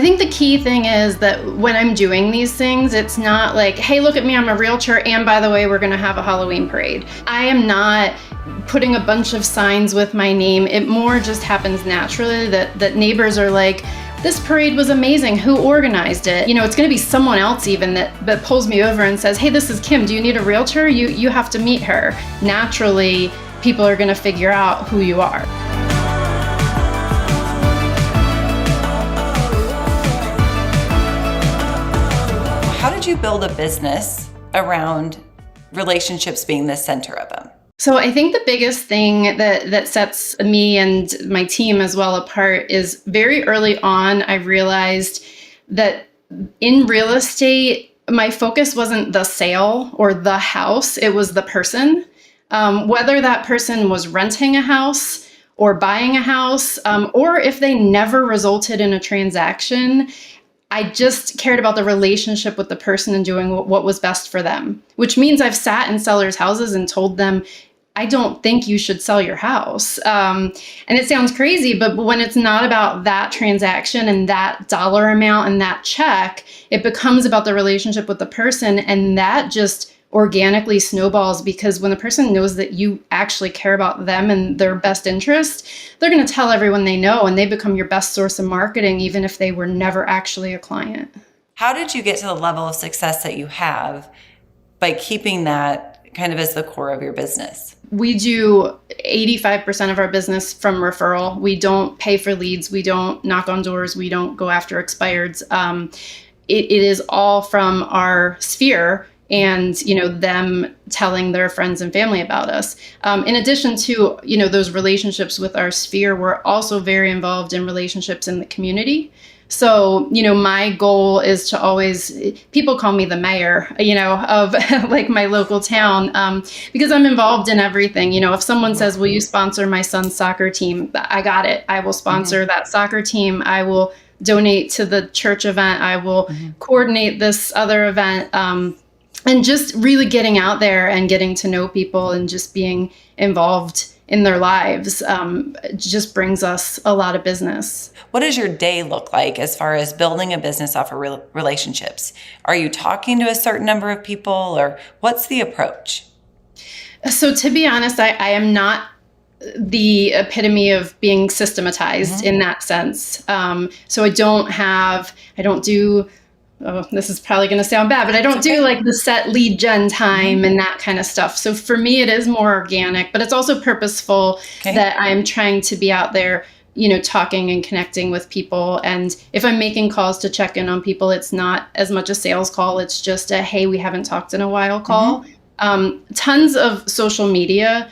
think the key thing is that when I'm doing these things, it's not like, hey, look at me, I'm a realtor, and by the way, we're gonna have a Halloween parade. I am not putting a bunch of signs with my name. It more just happens naturally that neighbors are like, this parade was amazing, who organized it? It's gonna be someone else even that pulls me over and says, hey, this is Kim, do you need a realtor? You have to meet her. Naturally, people are gonna figure out who you are. How did you build a business around relationships being the center of them? So I think the biggest thing that sets me and my team as well apart is very early on, I realized that in real estate, my focus wasn't the sale or the house, it was the person. Whether that person was renting a house or buying a house, or if they never resulted in a transaction, I just cared about the relationship with the person and doing what was best for them, which means I've sat in sellers' houses and told them, I don't think you should sell your house. And it sounds crazy, but when it's not about that transaction and that dollar amount and that check, it becomes about the relationship with the person. And that just organically snowballs, because when the person knows that you actually care about them and their best interest, they're going to tell everyone they know, and they become your best source of marketing, even if they were never actually a client. How did you get to the level of success that you have by keeping that kind of as the core of your business? We do 85% of our business from referral. We don't pay for leads. We don't knock on doors. We don't go after expireds. It is all from our sphere and, them telling their friends and family about us. In addition to, those relationships with our sphere, we're also very involved in relationships in the community. So, my goal is to always, people call me the mayor, of like my local town, because I'm involved in everything. If someone says, will you sponsor my son's soccer team? I got it. I will sponsor that soccer team. I will donate to the church event. I will coordinate this other event. And just really getting out there and getting to know people and just being involved in their lives just brings us a lot of business. What does your day look like as far as building a business off of relationships? Are you talking to a certain number of people, or what's the approach? So to be honest, I am not the epitome of being systematized in that sense. So I don't do, this is probably going to sound bad, but I don't do like the set lead gen time and that kind of stuff. So for me, it is more organic, but it's also purposeful that I'm trying to be out there, talking and connecting with people. And if I'm making calls to check in on people, it's not as much a sales call. It's just a, hey, we haven't talked in a while call. Tons of social media.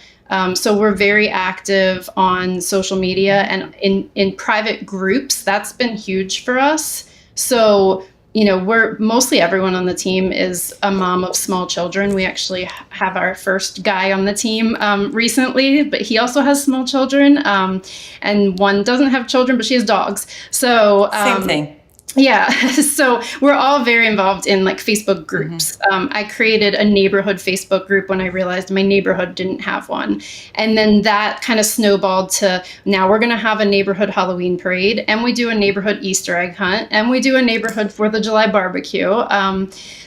So we're very active on social media and in private groups. That's been huge for us. So we're mostly everyone on the team is a mom of small children. We actually have our first guy on the team recently, but he also has small children. And one doesn't have children, but she has dogs. So same thing. Yeah. So we're all very involved in like Facebook groups. I created a neighborhood Facebook group when I realized my neighborhood didn't have one. And then that kind of snowballed to now we're going to have a neighborhood Halloween parade, and we do a neighborhood Easter egg hunt, and we do a neighborhood 4th of July barbecue.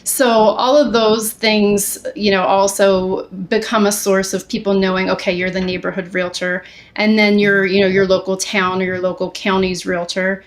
So all of those things, also become a source of people knowing, okay, you're the neighborhood realtor, and then you're, your local town or your local county's realtor.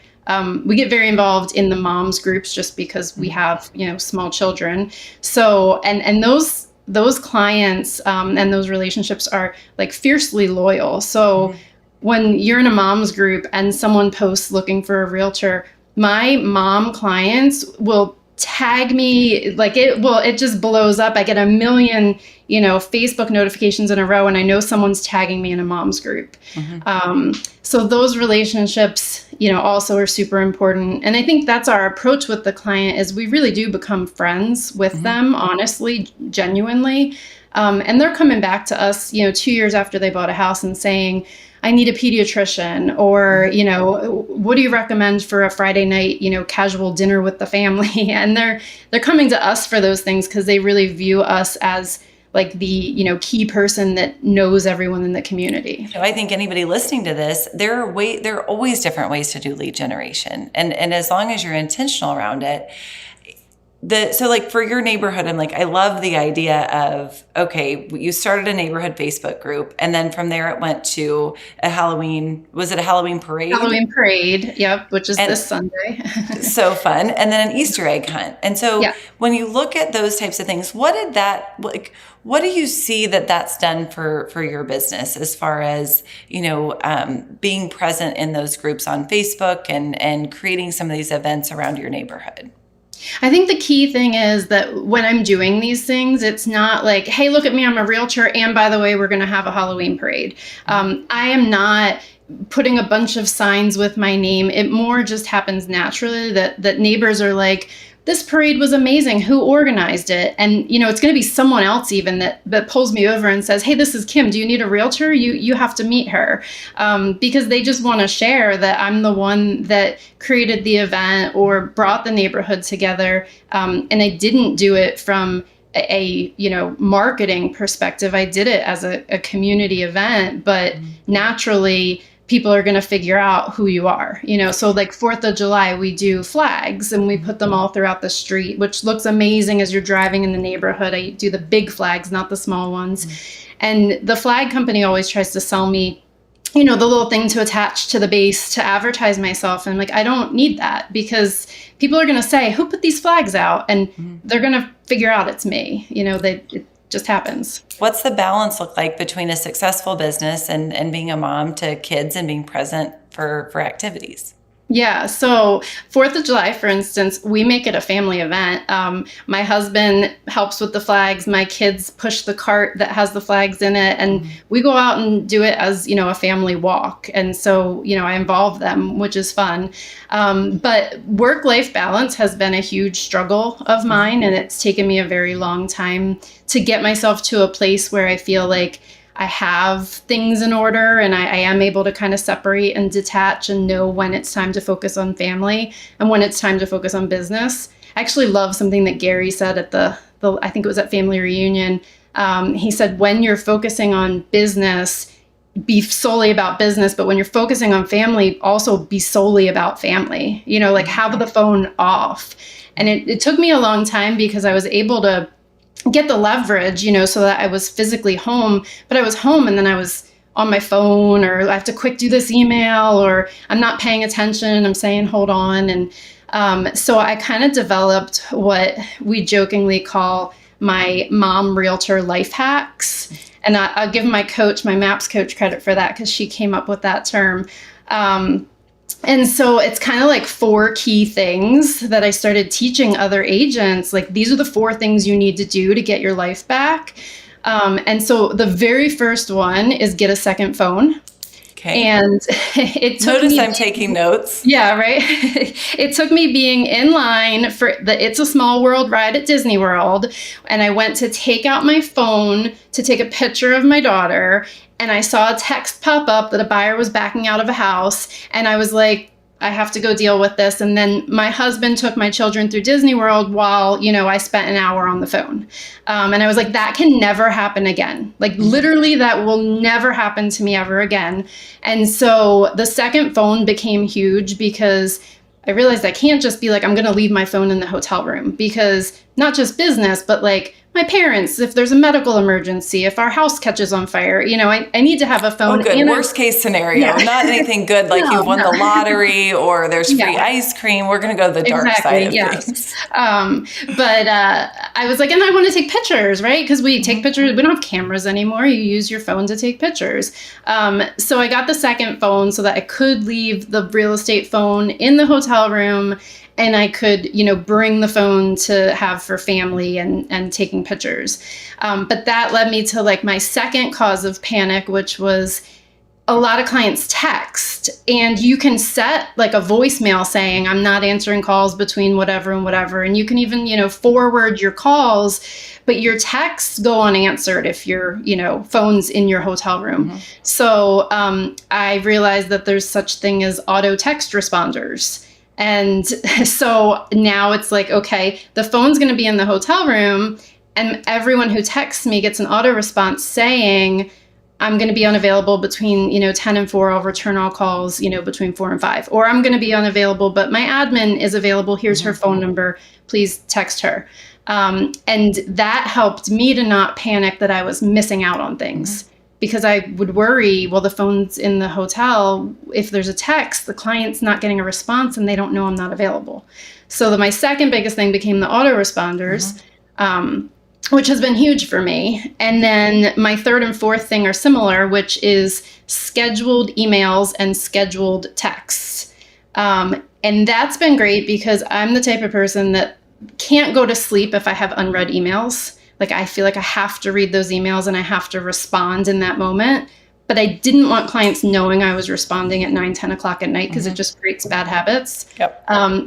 We get very involved in the moms groups just because we have, small children. So, and those clients and those relationships are like fiercely loyal. So when you're in a moms group and someone posts looking for a realtor, my mom clients will tag me, it just blows up. I get a million, Facebook notifications in a row, and I know someone's tagging me in a mom's group. So those relationships, also are super important. And I think that's our approach with the client is we really do become friends with them, honestly, genuinely. And they're coming back to us, 2 years after they bought a house and saying, I need a pediatrician, or, what do you recommend for a Friday night, casual dinner with the family? And they're coming to us for those things because they really view us as like the, key person that knows everyone in the community. So I think anybody listening to this, there are always different ways to do lead generation. And as long as you're intentional around it, so like for your neighborhood, I love the idea of, okay, you started a neighborhood Facebook group, and then from there it went to was it a Halloween parade? Halloween parade, yep, which is this Sunday. So fun. And then an Easter egg hunt. And so when you look at those types of things, what do you see that's done for your business as far as, being present in those groups on Facebook and creating some of these events around your neighborhood? I think the key thing is that when I'm doing these things, it's not like, hey, look at me, I'm a realtor, and by the way, we're going to have a Halloween parade. I am not putting a bunch of signs with my name. It more just happens naturally that neighbors are like, this parade was amazing. Who organized it? And, it's going to be someone else even that pulls me over and says, hey, this is Kim. Do you need a realtor? You have to meet her. Because they just want to share that I'm the one that created the event or brought the neighborhood together. And I didn't do it from a marketing perspective. I did it as a community event, but naturally people are going to figure out who you are, so like 4th of July, we do flags and we put them all throughout the street, which looks amazing as you're driving in the neighborhood. I do the big flags, not the small ones. And the flag company always tries to sell me, the little thing to attach to the base to advertise myself. And I'm like, I don't need that, because people are going to say, who put these flags out? And they're going to figure out it's me, it just happens. What's the balance look like between a successful business and being a mom to kids and being present for activities? Yeah. So 4th of July, for instance, we make it a family event. My husband helps with the flags. My kids push the cart that has the flags in it. And we go out and do it as, a family walk. And so, I involve them, which is fun. But work-life balance has been a huge struggle of mine. And it's taken me a very long time to get myself to a place where I feel like I have things in order and I am able to kind of separate and detach and know when it's time to focus on family and when it's time to focus on business. I actually love something that Gary said at the I think it was at Family Reunion. He said, when you're focusing on business, be solely about business, but when you're focusing on family, also be solely about family, have the phone off. And it took me a long time because I was able to get the leverage, so that I was physically home, but I was home and then I was on my phone, or I have to quick do this email, or I'm not paying attention. I'm saying, hold on. And so I kind of developed what we jokingly call my mom realtor life hacks. And I'll give my MAPS coach credit for that, because she came up with that term. And so it's kind of like 4 key things that I started teaching other agents. Like, these are the 4 things you need to do to get your life back. And so the very first one is get a second phone. Okay. And it took Notice I'm taking notes. Yeah, right. It took me being in line for the It's a Small World ride at Disney World. And I went to take out my phone to take a picture of my daughter. And I saw a text pop up that a buyer was backing out of a house. And I was like, I have to go deal with this. And then my husband took my children through Disney World while, I spent an hour on the phone. And I was like, that can never happen again. Like, literally, that will never happen to me ever again. And so the second phone became huge, because I realized I can't just be like, I'm going to leave my phone in the hotel room, because not just business, but like my parents, if there's a medical emergency, if our house catches on fire, I need to have a phone. Oh, good. Worst case scenario, not anything good like you've won the lottery or there's free ice cream. We're going to go to the dark side of things. But I was like, and I want to take pictures, right? Because we take pictures. We don't have cameras anymore. You use your phone to take pictures. So I got the second phone so that I could leave the real estate phone in the hotel room, and I could, bring the phone to have for family and taking pictures. But that led me to like my second cause of panic, which was a lot of clients text, and you can set like a voicemail saying, I'm not answering calls between whatever and whatever. And you can even, forward your calls, but your texts go unanswered if your, phone's in your hotel room. So I realized that there's such thing as auto text responders. And so now it's like, okay, the phone's going to be in the hotel room, And everyone who texts me gets an auto response saying, I'm going to be unavailable between, 10 and 4. I'll return all calls, between 4 and 5. Or I'm going to be unavailable, but my admin is available. Here's her phone number. Please text her. And that helped me to not panic that I was missing out on things. Because I would worry, well, the phone's in the hotel. If there's a text, the client's not getting a response and they don't know I'm not available. So my second biggest thing became the autoresponders, which has been huge for me. And then my third and fourth thing are similar, which is scheduled emails and scheduled texts. And that's been great because I'm the type of person that can't go to sleep if I have unread emails. Like, I feel like I have to read those emails and I have to respond in that moment. But I didn't want clients knowing I was responding at 9, 10 o'clock at night because it just creates bad habits.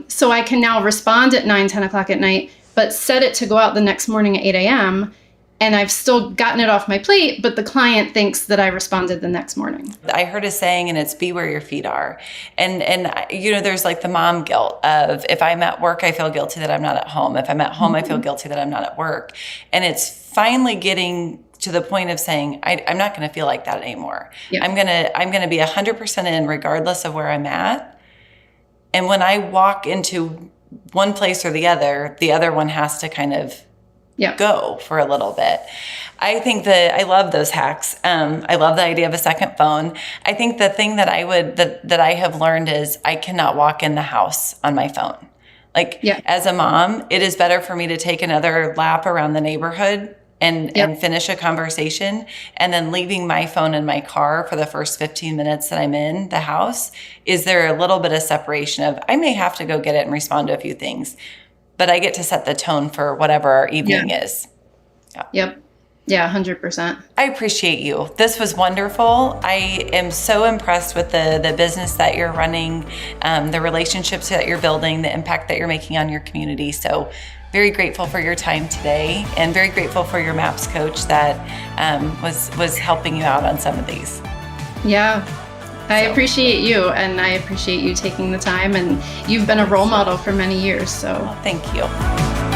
So I can now respond at 9, 10 o'clock at night, but set it to go out the next morning at 8 a.m. And I've still gotten it off my plate, but the client thinks that I responded the next morning. I heard a saying, and it's be where your feet are. And there's like the mom guilt of, if I'm at work, I feel guilty that I'm not at home. If I'm at home, I feel guilty that I'm not at work. And it's finally getting to the point of saying, I'm not going to feel like that anymore. I'm going to be 100% in regardless of where I'm at. And when I walk into one place or the other one has to kind of go for a little bit. I think that I love those hacks. I love the idea of a second phone. I think the thing that I have learned is I cannot walk in the house on my phone. As a mom, it is better for me to take another lap around the neighborhood and finish a conversation, and then leaving my phone in my car for the first 15 minutes that I'm in the house. Is there a little bit of separation of, I may have to go get it and respond to a few things, but I get to set the tone for whatever our evening is. Yeah, 100%. I appreciate you. This was wonderful. I am so impressed with the business that you're running, the relationships that you're building, the impact that you're making on your community. So very grateful for your time today, and very grateful for your MAPS coach that was helping you out on some of these. Yeah. I appreciate you, and I appreciate you taking the time, and you've been a role model for many years. So thank you.